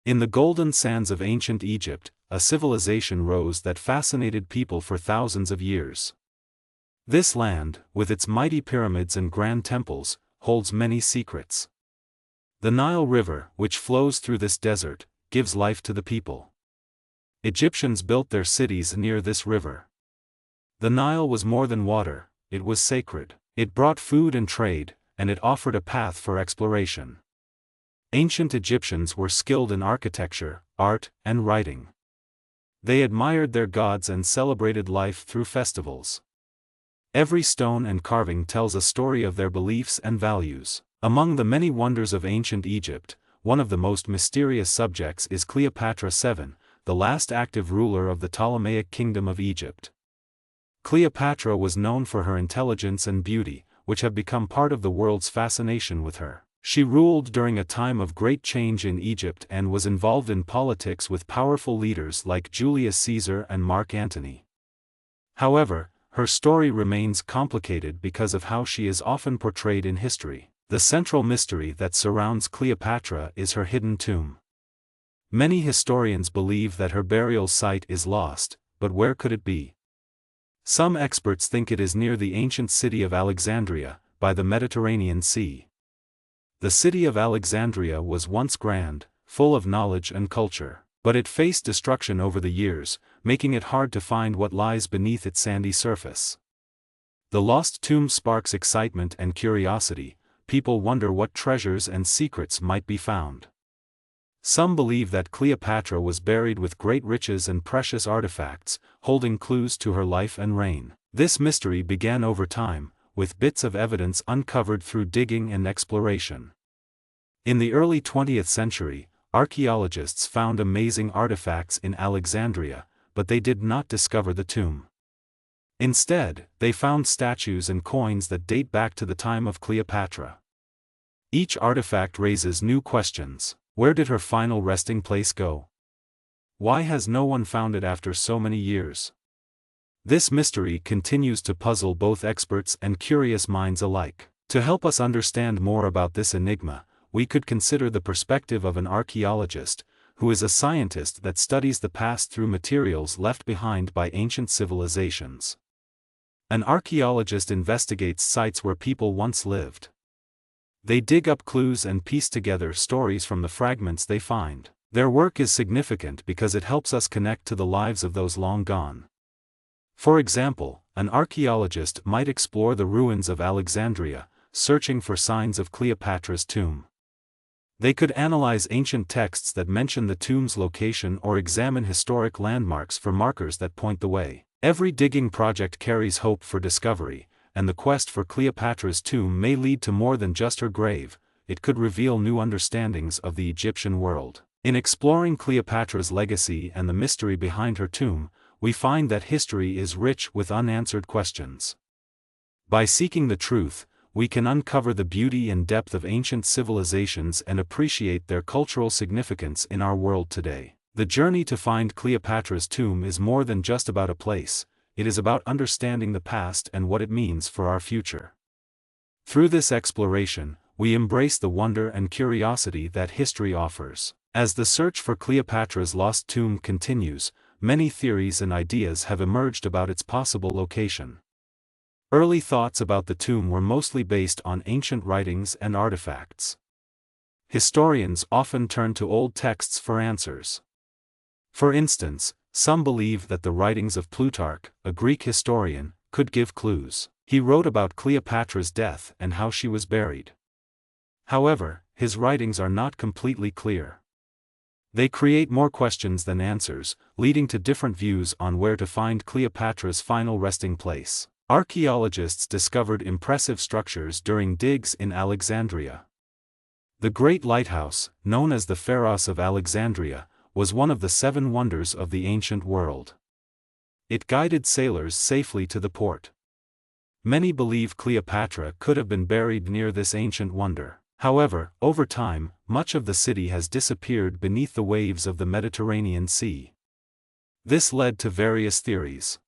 In the golden sands of ancient Egypt, a civilization rose that fascinated people for thousands of years. This land, with its mighty pyramids and grand temples, holds many secrets. The Nile River, which flows through this desert, gives life to the people. Egyptians built their cities near this river. The Nile was more than water, it was sacred. It brought food and trade, and it offered a path for exploration. Ancient Egyptians were skilled in architecture, art, and writing. They admired their gods and celebrated life through festivals. Every stone and carving tells a story of their beliefs and values. Among the many wonders of ancient Egypt, one of the most mysterious subjects is Cleopatra VII, the last active ruler of the Ptolemaic Kingdom of Egypt. Cleopatra was known for her intelligence and beauty, which have become part of the world's fascination with her. She ruled during a time of great change in Egypt and was involved in politics with powerful leaders like Julius Caesar and Mark Antony. However, her story remains complicated because of how she is often portrayed in history. The central mystery that surrounds Cleopatra is her hidden tomb. Many historians believe that her burial site is lost, but where could it be? Some experts think it is near the ancient city of Alexandria, by the Mediterranean Sea. The city of Alexandria was once grand, full of knowledge and culture, but it faced destruction over the years, making it hard to find what lies beneath its sandy surface. The lost tomb sparks excitement and curiosity. People wonder what treasures and secrets might be found. Some believe that Cleopatra was buried with great riches and precious artifacts, holding clues to her life and reign. This mystery began over time, with bits of evidence uncovered through digging and exploration. In the early 20th century, archaeologists found amazing artifacts in Alexandria, but they did not discover the tomb. Instead, they found statues and coins that date back to the time of Cleopatra. Each artifact raises new questions. Where did her final resting place go? Why has no one found it after so many years? This mystery continues to puzzle both experts and curious minds alike. To help us understand more about this enigma, we could consider the perspective of an archaeologist, who is a scientist that studies the past through materials left behind by ancient civilizations. An archaeologist investigates sites where people once lived. They dig up clues and piece together stories from the fragments they find. Their work is significant because it helps us connect to the lives of those long gone. For example, an archaeologist might explore the ruins of Alexandria, searching for signs of Cleopatra's tomb. They could analyze ancient texts that mention the tomb's location or examine historic landmarks for markers that point the way. Every digging project carries hope for discovery, and the quest for Cleopatra's tomb may lead to more than just her grave. It could reveal new understandings of the Egyptian world. In exploring Cleopatra's legacy and the mystery behind her tomb, we find that history is rich with unanswered questions. By seeking the truth, we can uncover the beauty and depth of ancient civilizations and appreciate their cultural significance in our world today. The journey to find Cleopatra's tomb is more than just about a place, it is about understanding the past and what it means for our future. Through this exploration, we embrace the wonder and curiosity that history offers. As the search for Cleopatra's lost tomb continues, many theories and ideas have emerged about its possible location. Early thoughts about the tomb were mostly based on ancient writings and artifacts. Historians often turn to old texts for answers. For instance, some believe that the writings of Plutarch, a Greek historian, could give clues. He wrote about Cleopatra's death and how she was buried. However, his writings are not completely clear. They create more questions than answers, leading to different views on where to find Cleopatra's final resting place. Archaeologists discovered impressive structures during digs in Alexandria. The Great Lighthouse, known as the Pharos of Alexandria, was one of the 7 wonders of the ancient world. It guided sailors safely to the port. Many believe Cleopatra could have been buried near this ancient wonder. However, over time, much of the city has disappeared beneath the waves of the Mediterranean Sea. This led to various theories.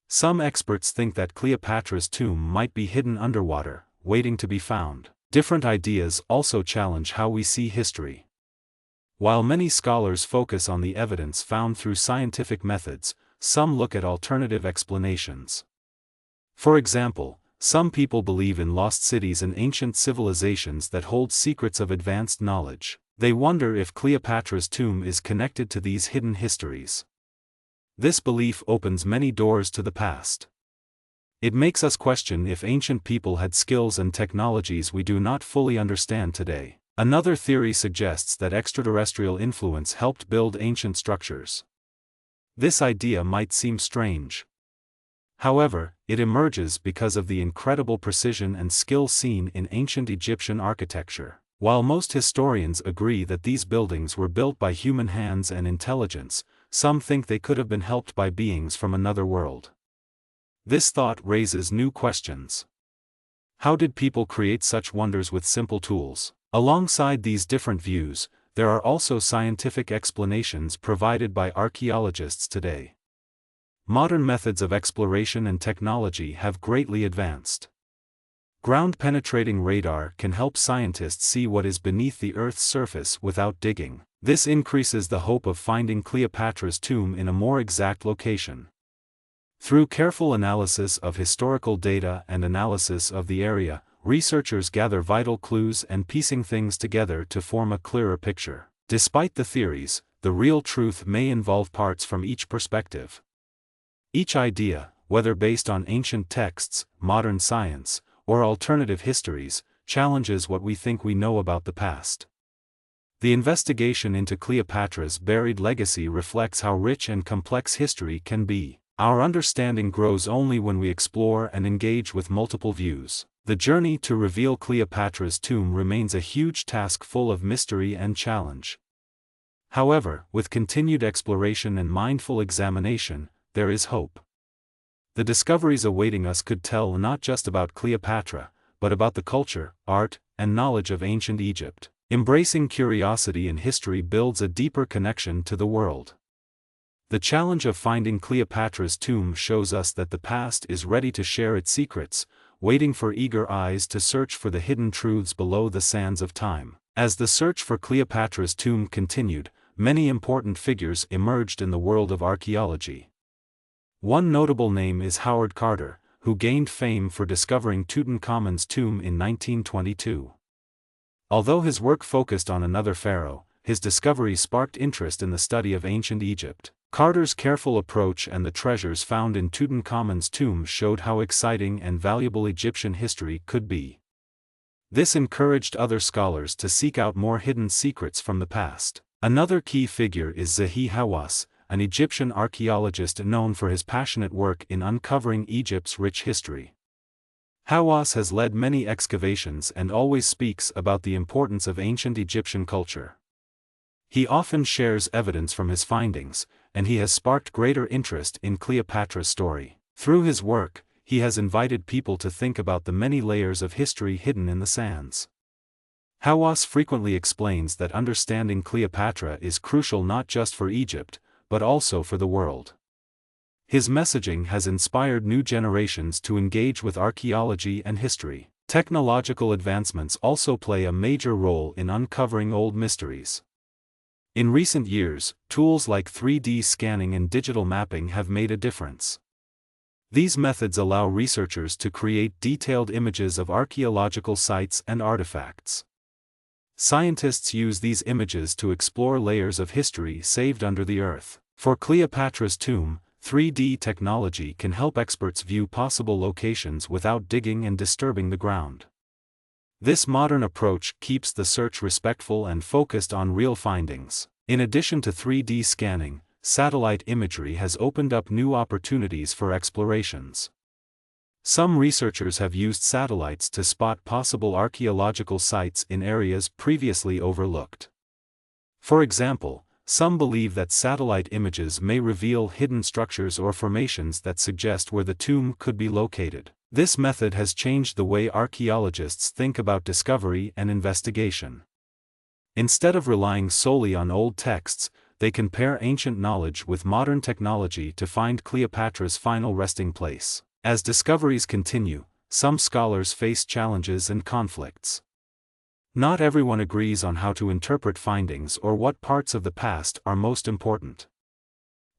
Some experts think that Cleopatra's tomb might be hidden underwater, waiting to be found. Different ideas also challenge how we see history. While many scholars focus on the evidence found through scientific methods, some look at alternative explanations. For example, some people believe in lost cities and ancient civilizations that hold secrets of advanced knowledge. They wonder if Cleopatra's tomb is connected to these hidden histories. This belief opens many doors to the past. It makes us question if ancient people had skills and technologies we do not fully understand today. Another theory suggests that extraterrestrial influence helped build ancient structures. This idea might seem strange. However, it emerges because of the incredible precision and skill seen in ancient Egyptian architecture. While most historians agree that these buildings were built by human hands and intelligence, some think they could have been helped by beings from another world. This thought raises new questions. How did people create such wonders with simple tools? Alongside these different views, there are also scientific explanations provided by archaeologists today. Modern methods of exploration and technology have greatly advanced. Ground-penetrating radar can help scientists see what is beneath the Earth's surface without digging. This increases the hope of finding Cleopatra's tomb in a more exact location. Through careful analysis of historical data and analysis of the area, researchers gather vital clues and piecing things together to form a clearer picture. Despite the theories, the real truth may involve parts from each perspective. Each idea, whether based on ancient texts, modern science, or alternative histories, challenges what we think we know about the past. The investigation into Cleopatra's buried legacy reflects how rich and complex history can be. Our understanding grows only when we explore and engage with multiple views. The journey to reveal Cleopatra's tomb remains a huge task full of mystery and challenge. However, with continued exploration and mindful examination, there is hope. The discoveries awaiting us could tell not just about Cleopatra, but about the culture, art, and knowledge of ancient Egypt. Embracing curiosity in history builds a deeper connection to the world. The challenge of finding Cleopatra's tomb shows us that the past is ready to share its secrets, waiting for eager eyes to search for the hidden truths below the sands of time. As the search for Cleopatra's tomb continued, many important figures emerged in the world of archaeology. One notable name is Howard Carter, who gained fame for discovering Tutankhamun's tomb in 1922. Although his work focused on another pharaoh, his discovery sparked interest in the study of ancient Egypt. Carter's careful approach and the treasures found in Tutankhamun's tomb showed how exciting and valuable Egyptian history could be. This encouraged other scholars to seek out more hidden secrets from the past. Another key figure is Zahi Hawass, an Egyptian archaeologist known for his passionate work in uncovering Egypt's rich history. Hawass has led many excavations and always speaks about the importance of ancient Egyptian culture. He often shares evidence from his findings, and he has sparked greater interest in Cleopatra's story. Through his work, he has invited people to think about the many layers of history hidden in the sands. Hawass frequently explains that understanding Cleopatra is crucial not just for Egypt, but also for the world. His messaging has inspired new generations to engage with archaeology and history. Technological advancements also play a major role in uncovering old mysteries. In recent years, tools like 3D scanning and digital mapping have made a difference. These methods allow researchers to create detailed images of archaeological sites and artifacts. Scientists use these images to explore layers of history saved under the earth. For Cleopatra's tomb, 3D technology can help experts view possible locations without digging and disturbing the ground. This modern approach keeps the search respectful and focused on real findings. In addition to 3D scanning, satellite imagery has opened up new opportunities for explorations. Some researchers have used satellites to spot possible archaeological sites in areas previously overlooked. For example, some believe that satellite images may reveal hidden structures or formations that suggest where the tomb could be located. This method has changed the way archaeologists think about discovery and investigation. Instead of relying solely on old texts, they can pair ancient knowledge with modern technology to find Cleopatra's final resting place. As discoveries continue, some scholars face challenges and conflicts. Not everyone agrees on how to interpret findings or what parts of the past are most important.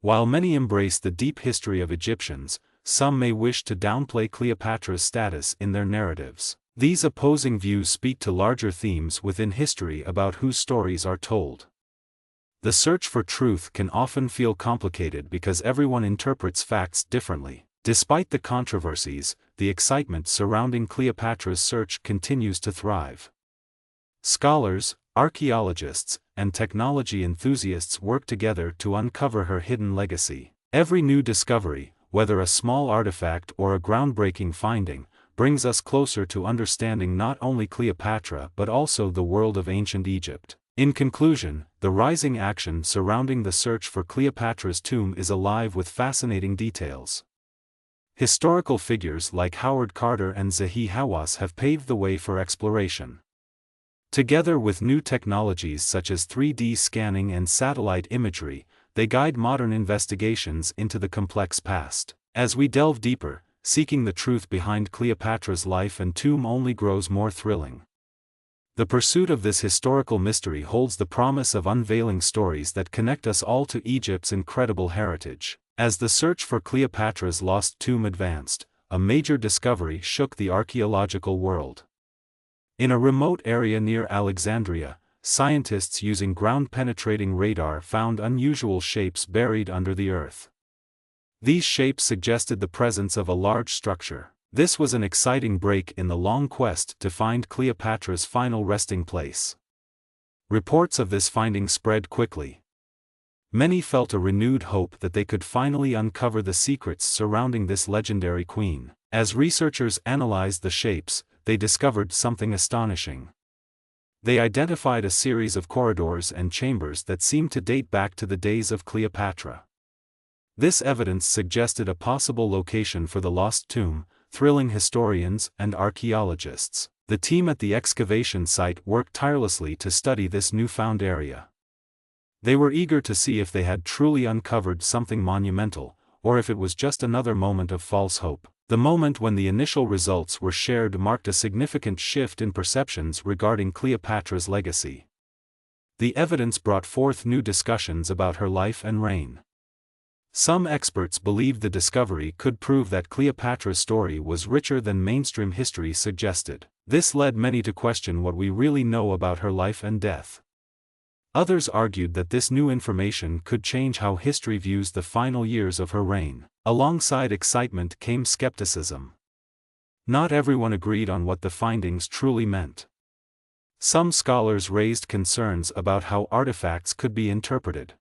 While many embrace the deep history of Egyptians, some may wish to downplay Cleopatra's status in their narratives. These opposing views speak to larger themes within history about whose stories are told. The search for truth can often feel complicated because everyone interprets facts differently. Despite the controversies, the excitement surrounding Cleopatra's search continues to thrive. Scholars, archaeologists, and technology enthusiasts work together to uncover her hidden legacy. Every new discovery, whether a small artifact or a groundbreaking finding, brings us closer to understanding not only Cleopatra but also the world of ancient Egypt. In conclusion, the rising action surrounding the search for Cleopatra's tomb is alive with fascinating details. Historical figures like Howard Carter and Zahi Hawass have paved the way for exploration. Together with new technologies such as 3D scanning and satellite imagery, they guide modern investigations into the complex past. As we delve deeper, seeking the truth behind Cleopatra's life and tomb only grows more thrilling. The pursuit of this historical mystery holds the promise of unveiling stories that connect us all to Egypt's incredible heritage. As the search for Cleopatra's lost tomb advanced, a major discovery shook the archaeological world. In a remote area near Alexandria, scientists using ground-penetrating radar found unusual shapes buried under the earth. These shapes suggested the presence of a large structure. This was an exciting break in the long quest to find Cleopatra's final resting place. Reports of this finding spread quickly. Many felt a renewed hope that they could finally uncover the secrets surrounding this legendary queen. As researchers analyzed the shapes, they discovered something astonishing. They identified a series of corridors and chambers that seemed to date back to the days of Cleopatra. This evidence suggested a possible location for the lost tomb, thrilling historians and archaeologists. The team at the excavation site worked tirelessly to study this newfound area. They were eager to see if they had truly uncovered something monumental, or if it was just another moment of false hope. The moment when the initial results were shared marked a significant shift in perceptions regarding Cleopatra's legacy. The evidence brought forth new discussions about her life and reign. Some experts believed the discovery could prove that Cleopatra's story was richer than mainstream history suggested. This led many to question what we really know about her life and death. Others argued that this new information could change how history views the final years of her reign. Alongside excitement came skepticism. Not everyone agreed on what the findings truly meant. Some scholars raised concerns about how artifacts could be interpreted.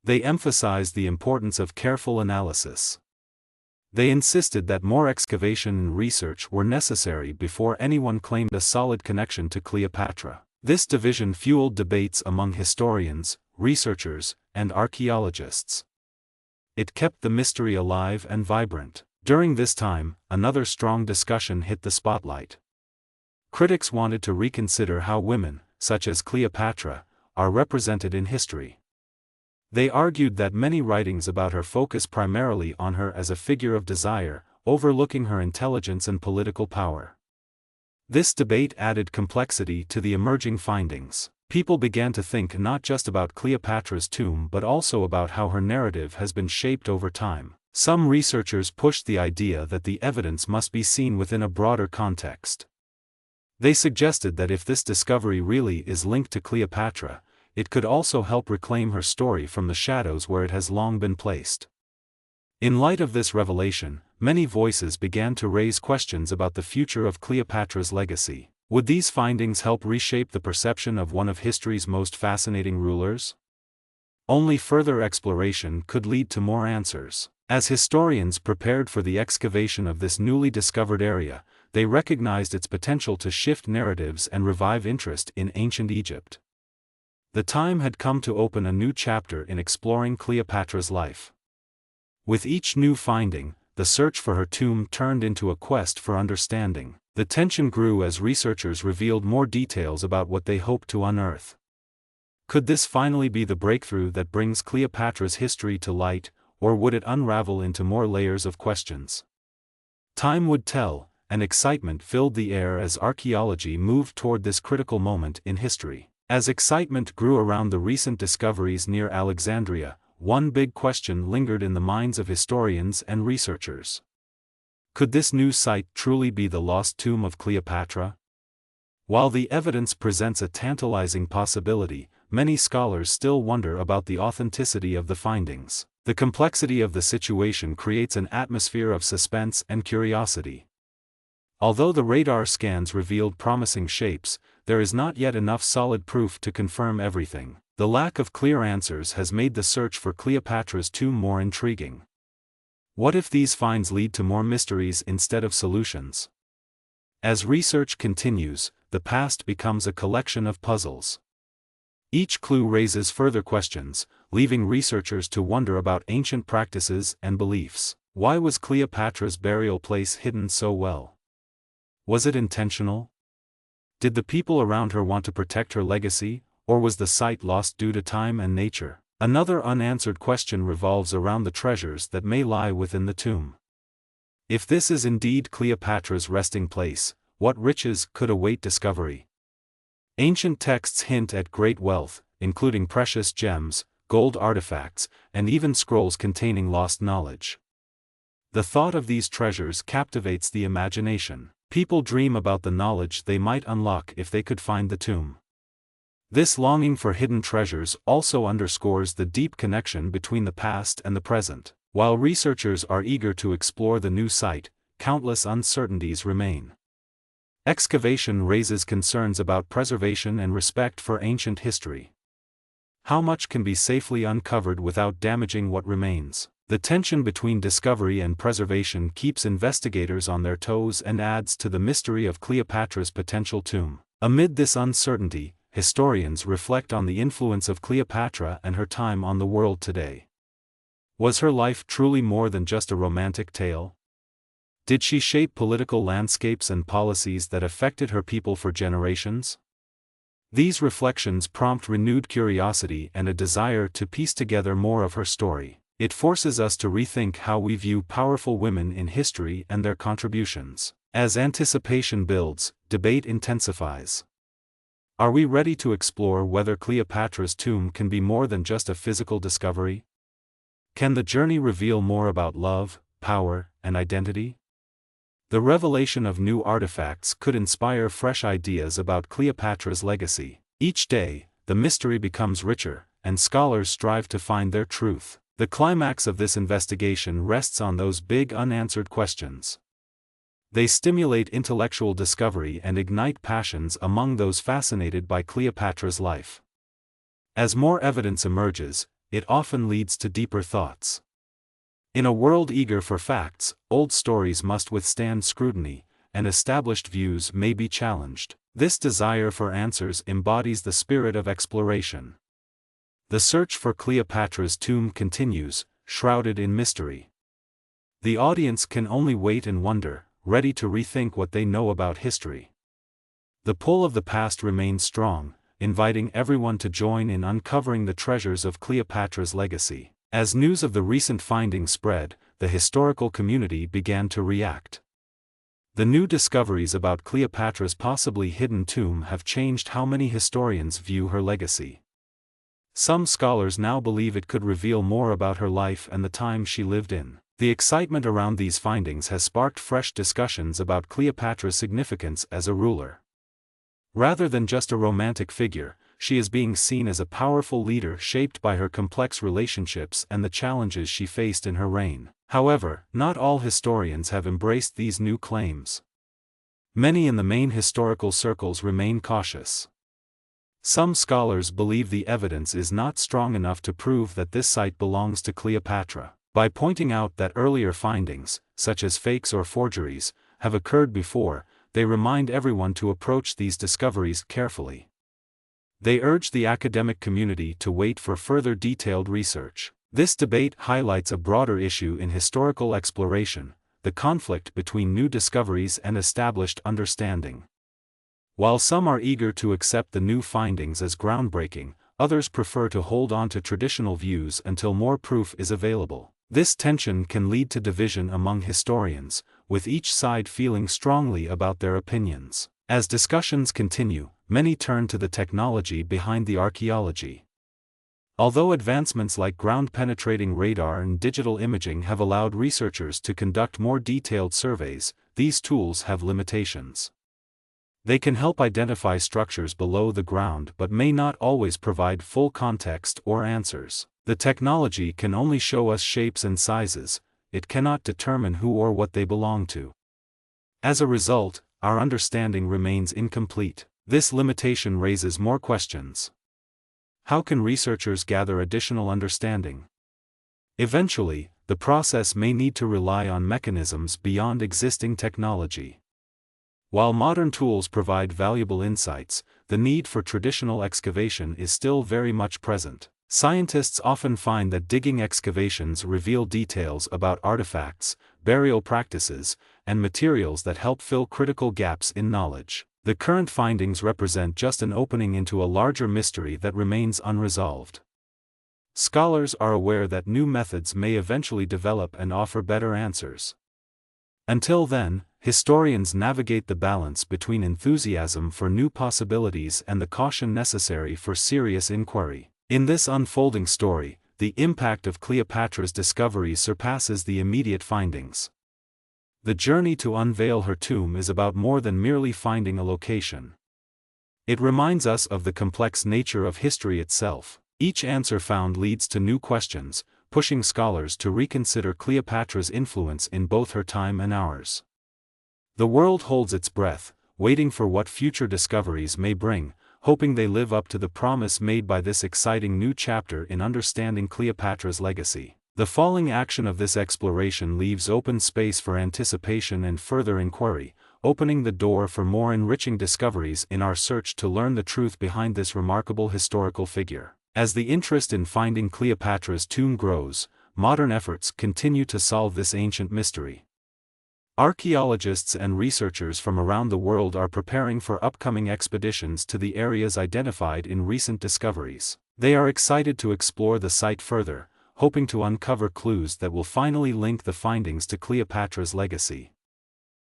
They emphasized the importance of careful analysis. They insisted that more excavation and research were necessary before anyone claimed a solid connection to Cleopatra. This division fueled debates among historians, researchers, and archaeologists. It kept the mystery alive and vibrant. During this time, another strong discussion hit the spotlight. Critics wanted to reconsider how women, such as Cleopatra, are represented in history. They argued that many writings about her focus primarily on her as a figure of desire, overlooking her intelligence and political power. This debate added complexity to the emerging findings. People began to think not just about Cleopatra's tomb but also about how her narrative has been shaped over time. Some researchers pushed the idea that the evidence must be seen within a broader context. They suggested that if this discovery really is linked to Cleopatra, it could also help reclaim her story from the shadows where it has long been placed. In light of this revelation, many voices began to raise questions about the future of Cleopatra's legacy. Would these findings help reshape the perception of one of history's most fascinating rulers? Only further exploration could lead to more answers. As historians prepared for the excavation of this newly discovered area, they recognized its potential to shift narratives and revive interest in ancient Egypt. The time had come to open a new chapter in exploring Cleopatra's life. With each new finding, the search for her tomb turned into a quest for understanding. The tension grew as researchers revealed more details about what they hoped to unearth. Could this finally be the breakthrough that brings Cleopatra's history to light, or would it unravel into more layers of questions? Time would tell, and excitement filled the air as archaeology moved toward this critical moment in history. As excitement grew around the recent discoveries near Alexandria, one big question lingered in the minds of historians and researchers. Could this new site truly be the lost tomb of Cleopatra? While the evidence presents a tantalizing possibility, many scholars still wonder about the authenticity of the findings. The complexity of the situation creates an atmosphere of suspense and curiosity. Although the radar scans revealed promising shapes, there is not yet enough solid proof to confirm everything. The lack of clear answers has made the search for Cleopatra's tomb more intriguing. What if these finds lead to more mysteries instead of solutions? As research continues, the past becomes a collection of puzzles. Each clue raises further questions, leaving researchers to wonder about ancient practices and beliefs. Why was Cleopatra's burial place hidden so well? Was it intentional? Did the people around her want to protect her legacy, or was the site lost due to time and nature? Another unanswered question revolves around the treasures that may lie within the tomb. If this is indeed Cleopatra's resting place, what riches could await discovery? Ancient texts hint at great wealth, including precious gems, gold artifacts, and even scrolls containing lost knowledge. The thought of these treasures captivates the imagination. People dream about the knowledge they might unlock if they could find the tomb. This longing for hidden treasures also underscores the deep connection between the past and the present. While researchers are eager to explore the new site, countless uncertainties remain. Excavation raises concerns about preservation and respect for ancient history. How much can be safely uncovered without damaging what remains? The tension between discovery and preservation keeps investigators on their toes and adds to the mystery of Cleopatra's potential tomb. Amid this uncertainty, historians reflect on the influence of Cleopatra and her time on the world today. Was her life truly more than just a romantic tale? Did she shape political landscapes and policies that affected her people for generations? These reflections prompt renewed curiosity and a desire to piece together more of her story. It forces us to rethink how we view powerful women in history and their contributions. As anticipation builds, debate intensifies. Are we ready to explore whether Cleopatra's tomb can be more than just a physical discovery? Can the journey reveal more about love, power, and identity? The revelation of new artifacts could inspire fresh ideas about Cleopatra's legacy. Each day, the mystery becomes richer, and scholars strive to find their truth. The climax of this investigation rests on those big unanswered questions. They stimulate intellectual discovery and ignite passions among those fascinated by Cleopatra's life. As more evidence emerges, it often leads to deeper thoughts. In a world eager for facts, old stories must withstand scrutiny, and established views may be challenged. This desire for answers embodies the spirit of exploration. The search for Cleopatra's tomb continues, shrouded in mystery. The audience can only wait and wonder, ready to rethink what they know about history. The pull of the past remains strong, inviting everyone to join in uncovering the treasures of Cleopatra's legacy. As news of the recent findings spread, the historical community began to react. The new discoveries about Cleopatra's possibly hidden tomb have changed how many historians view her legacy. Some scholars now believe it could reveal more about her life and the time she lived in. The excitement around these findings has sparked fresh discussions about Cleopatra's significance as a ruler. Rather than just a romantic figure, she is being seen as a powerful leader shaped by her complex relationships and the challenges she faced in her reign. However, not all historians have embraced these new claims. Many in the main historical circles remain cautious. Some scholars believe the evidence is not strong enough to prove that this site belongs to Cleopatra. By pointing out that earlier findings, such as fakes or forgeries, have occurred before, they remind everyone to approach these discoveries carefully. They urge the academic community to wait for further detailed research. This debate highlights a broader issue in historical exploration, the conflict between new discoveries and established understanding. While some are eager to accept the new findings as groundbreaking, others prefer to hold on to traditional views until more proof is available. This tension can lead to division among historians, with each side feeling strongly about their opinions. As discussions continue, many turn to the technology behind the archaeology. Although advancements like ground-penetrating radar and digital imaging have allowed researchers to conduct more detailed surveys, these tools have limitations. They can help identify structures below the ground but may not always provide full context or answers. The technology can only show us shapes and sizes, it cannot determine who or what they belong to. As a result, our understanding remains incomplete. This limitation raises more questions. How can researchers gather additional understanding? Eventually, the process may need to rely on mechanisms beyond existing technology. While modern tools provide valuable insights, the need for traditional excavation is still very much present. Scientists often find that digging excavations reveal details about artifacts, burial practices, and materials that help fill critical gaps in knowledge. The current findings represent just an opening into a larger mystery that remains unresolved. Scholars are aware that new methods may eventually develop and offer better answers. Until then, historians navigate the balance between enthusiasm for new possibilities and the caution necessary for serious inquiry. In this unfolding story, the impact of Cleopatra's discoveries surpasses the immediate findings. The journey to unveil her tomb is about more than merely finding a location. It reminds us of the complex nature of history itself. Each answer found leads to new questions, pushing scholars to reconsider Cleopatra's influence in both her time and ours. The world holds its breath, waiting for what future discoveries may bring, hoping they live up to the promise made by this exciting new chapter in understanding Cleopatra's legacy. The falling action of this exploration leaves open space for anticipation and further inquiry, opening the door for more enriching discoveries in our search to learn the truth behind this remarkable historical figure. As the interest in finding Cleopatra's tomb grows, modern efforts continue to solve this ancient mystery. Archaeologists and researchers from around the world are preparing for upcoming expeditions to the areas identified in recent discoveries. They are excited to explore the site further, hoping to uncover clues that will finally link the findings to Cleopatra's legacy.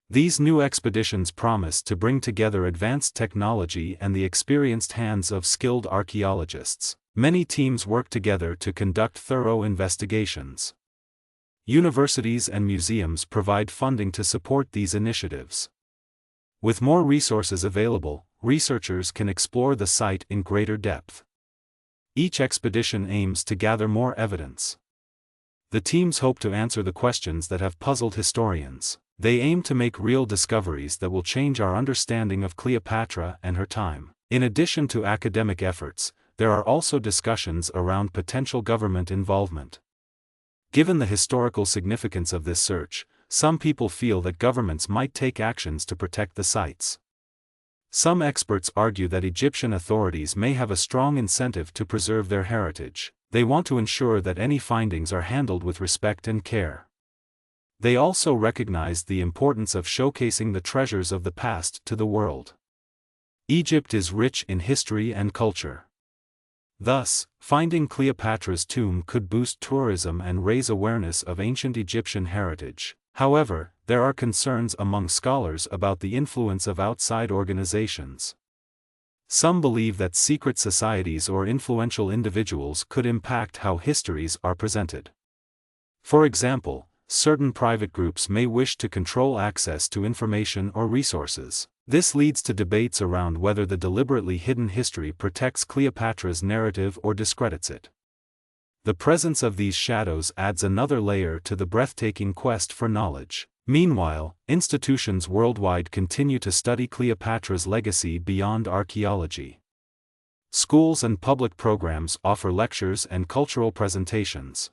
These new expeditions promise to bring together advanced technology and the experienced hands of skilled archaeologists. Many teams work together to conduct thorough investigations. Universities and museums provide funding to support these initiatives. With more resources available, researchers can explore the site in greater depth. Each expedition aims to gather more evidence. The teams hope to answer the questions that have puzzled historians. They aim to make real discoveries that will change our understanding of Cleopatra and her time. In addition to academic efforts, there are also discussions around potential government involvement. Given the historical significance of this search, some people feel that governments might take actions to protect the sites. Some experts argue that Egyptian authorities may have a strong incentive to preserve their heritage. They want to ensure that any findings are handled with respect and care. They also recognize the importance of showcasing the treasures of the past to the world. Egypt is rich in history and culture. Thus, finding Cleopatra's tomb could boost tourism and raise awareness of ancient Egyptian heritage. However, there are concerns among scholars about the influence of outside organizations. Some believe that secret societies or influential individuals could impact how histories are presented. For example, certain private groups may wish to control access to information or resources. This leads to debates around whether the deliberately hidden history protects Cleopatra's narrative or discredits it. The presence of these shadows adds another layer to the breathtaking quest for knowledge. Meanwhile, institutions worldwide continue to study Cleopatra's legacy beyond archaeology. Schools and public programs offer lectures and cultural presentations.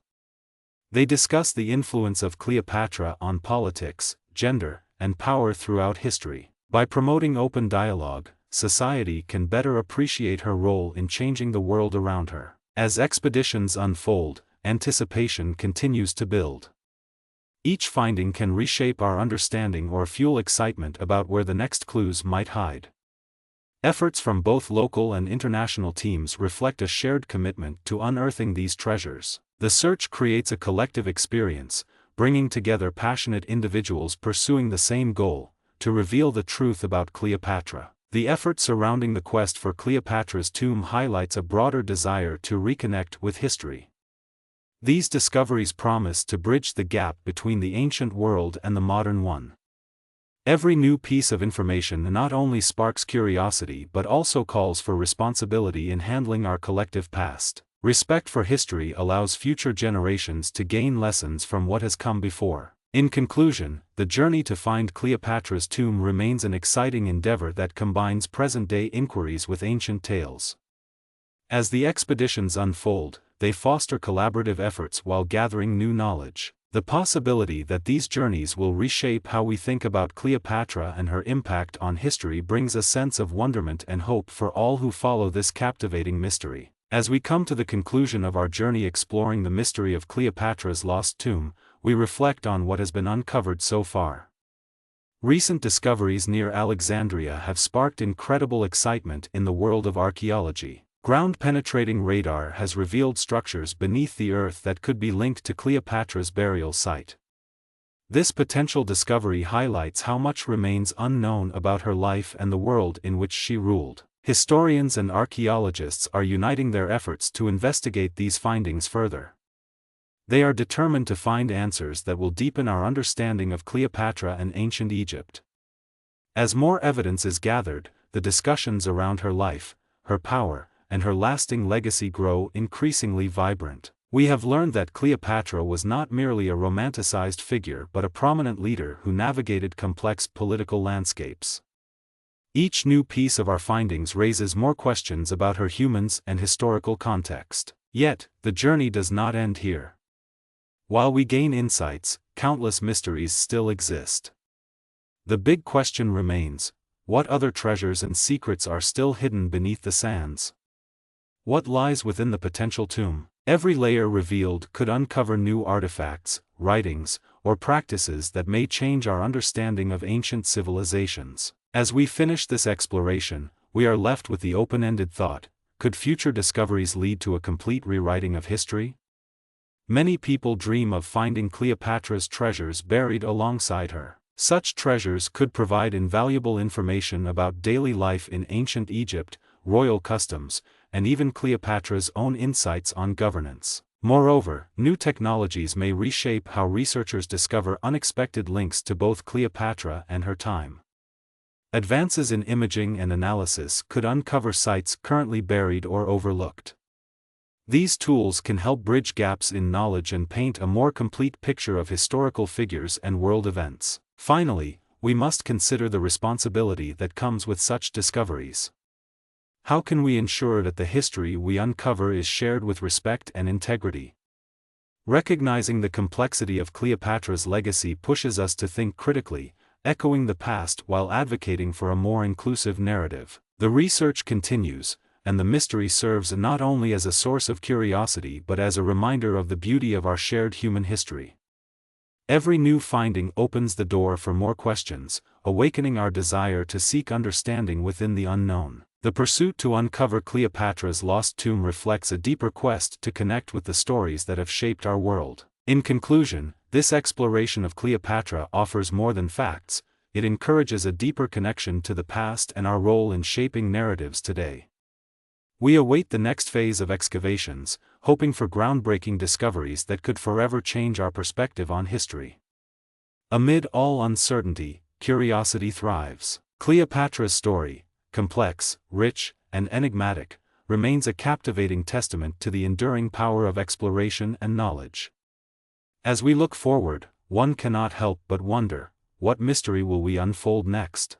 They discuss the influence of Cleopatra on politics, gender, and power throughout history. By promoting open dialogue, society can better appreciate her role in changing the world around her. As expeditions unfold, anticipation continues to build. Each finding can reshape our understanding or fuel excitement about where the next clues might hide. Efforts from both local and international teams reflect a shared commitment to unearthing these treasures. The search creates a collective experience, bringing together passionate individuals pursuing the same goal, to reveal the truth about Cleopatra. The effort surrounding the quest for Cleopatra's tomb highlights a broader desire to reconnect with history. These discoveries promise to bridge the gap between the ancient world and the modern one. Every new piece of information not only sparks curiosity but also calls for responsibility in handling our collective past. Respect for history allows future generations to gain lessons from what has come before. In conclusion, the journey to find Cleopatra's tomb remains an exciting endeavor that combines present-day inquiries with ancient tales. As the expeditions unfold, they foster collaborative efforts while gathering new knowledge. The possibility that these journeys will reshape how we think about Cleopatra and her impact on history brings a sense of wonderment and hope for all who follow this captivating mystery. As we come to the conclusion of our journey exploring the mystery of Cleopatra's lost tomb, we reflect on what has been uncovered so far. Recent discoveries near Alexandria have sparked incredible excitement in the world of archaeology. Ground-penetrating radar has revealed structures beneath the earth that could be linked to Cleopatra's burial site. This potential discovery highlights how much remains unknown about her life and the world in which she ruled. Historians and archaeologists are uniting their efforts to investigate these findings further. They are determined to find answers that will deepen our understanding of Cleopatra and ancient Egypt. As more evidence is gathered, the discussions around her life, her power, and her lasting legacy grow increasingly vibrant. We have learned that Cleopatra was not merely a romanticized figure but a prominent leader who navigated complex political landscapes. Each new piece of our findings raises more questions about her humans and historical context. Yet, the journey does not end here. While we gain insights, countless mysteries still exist. The big question remains: what other treasures and secrets are still hidden beneath the sands? What lies within the potential tomb? Every layer revealed could uncover new artifacts, writings, or practices that may change our understanding of ancient civilizations. As we finish this exploration, we are left with the open-ended thought: could future discoveries lead to a complete rewriting of history? Many people dream of finding Cleopatra's treasures buried alongside her. Such treasures could provide invaluable information about daily life in ancient Egypt, royal customs, and even Cleopatra's own insights on governance. Moreover, new technologies may reshape how researchers discover unexpected links to both Cleopatra and her time. Advances in imaging and analysis could uncover sites currently buried or overlooked. These tools can help bridge gaps in knowledge and paint a more complete picture of historical figures and world events. Finally, we must consider the responsibility that comes with such discoveries. How can we ensure that the history we uncover is shared with respect and integrity? Recognizing the complexity of Cleopatra's legacy pushes us to think critically, echoing the past while advocating for a more inclusive narrative. The research continues, and the mystery serves not only as a source of curiosity but as a reminder of the beauty of our shared human history. Every new finding opens the door for more questions, awakening our desire to seek understanding within the unknown. The pursuit to uncover Cleopatra's lost tomb reflects a deeper quest to connect with the stories that have shaped our world. In conclusion, this exploration of Cleopatra offers more than facts; it encourages a deeper connection to the past and our role in shaping narratives today. We await the next phase of excavations, hoping for groundbreaking discoveries that could forever change our perspective on history. Amid all uncertainty, curiosity thrives. Cleopatra's story, complex, rich, and enigmatic, remains a captivating testament to the enduring power of exploration and knowledge. As we look forward, one cannot help but wonder, what mystery will we unfold next?